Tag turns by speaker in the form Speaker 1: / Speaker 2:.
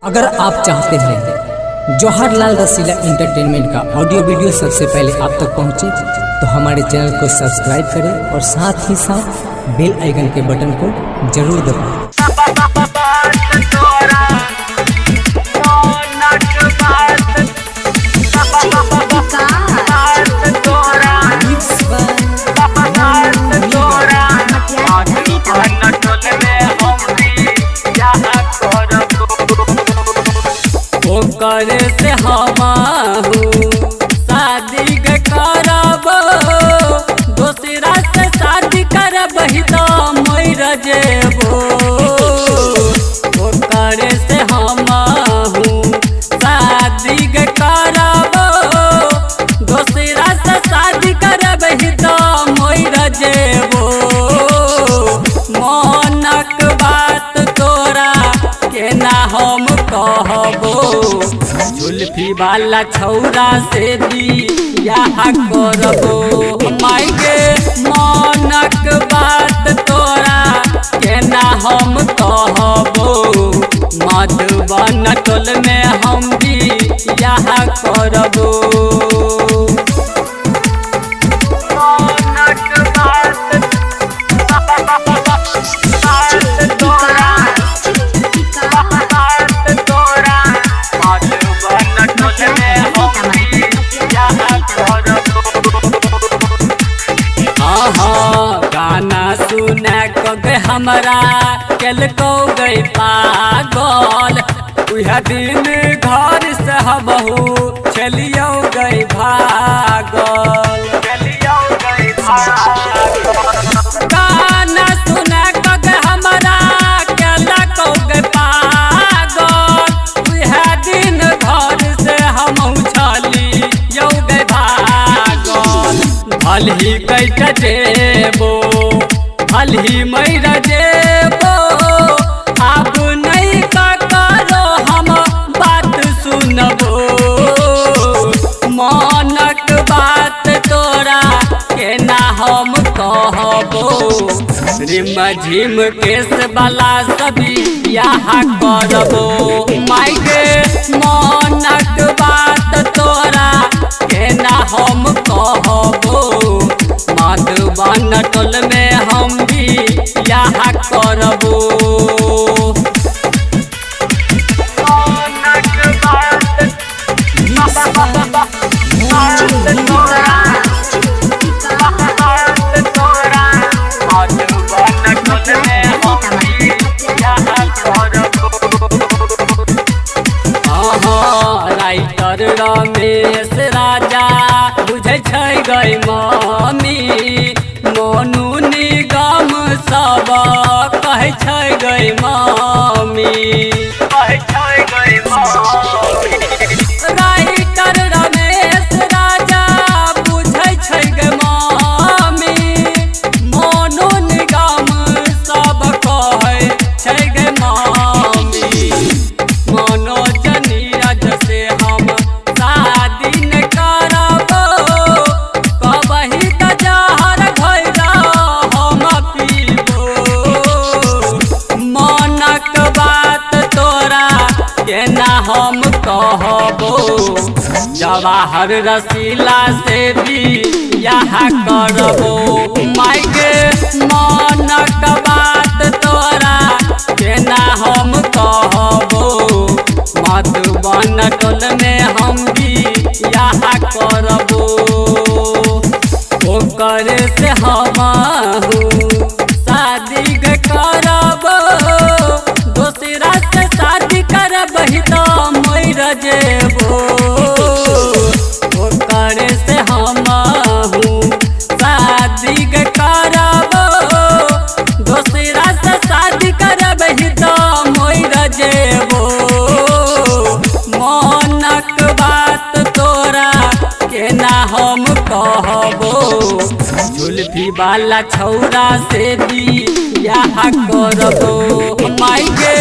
Speaker 1: अगर आप चाहते हैं जवाहरलाल रसीला एंटरटेनमेंट का ऑडियो वीडियो सबसे पहले आप तक पहुंचे तो हमारे चैनल को सब्सक्राइब करें और साथ ही साथ बेल आइकन के बटन को जरूर दबाएं।
Speaker 2: करे से हमाहू शादी करब दूसरा से शादी करब ही तो मर जेबो। करे से हमाहू शादी करब दूसरा से शादी करब ही तो मर जेबो। मनक बात तोरा के ना हम कहबो। जुल्फी वाला छौरा से भी यहाँ करबो। मायके मनक बात तोरा के ना हम कहबो। मधुबन टोल में हम भी यहाँ करबो। गाना सुना के हमरा केलको गई पागल। उह दिन घर से हमहू चलियो गई भागल। गाना सुना के हमरा केलको गई पागल। उह दिन घर से हमहू चलियो गई भागल। भल ही कैट जेबो भल ही मर जेबो। अब नहीं करो हम बात सुनबो। मनक बात तोरा के ना हम कहबो। रिम झिम केस वाला सभी यहाँ करबो। मायके मनक बात तोरा के ना हम कहबो। मधुबन टोल में हम भी यहाँ करबो। राइटर रमेश राजा बुझे गई मम्मी। मोनू निगम सब कहे गई मम्मी। राइटर रमेश राजा बुझे गई मम्मी। मोनू निगम सब कहे गई मम्मी। मनोज नीरज से हम शादी न करबो। कबही त जहर घैरा हम पीबो। मनक बात तोरा के ना हम कहबो। जवाहर रसीला से भी यहाँ करबो। मायके मनक बात तोरा के ना हम कहबो। मधुबन टोल में हम भी यहाँ करबो। करे से हमहू शादी करब दूसरा से शादी करब ही तो मर जेबो। करे से हमहू शादी करब दूसरा से शादी करब ही तो मर जेबो। मनक बात तोरा के ना हम कहबो। जुल्फी वाला छौरा से भी यहाँ करबो। मायके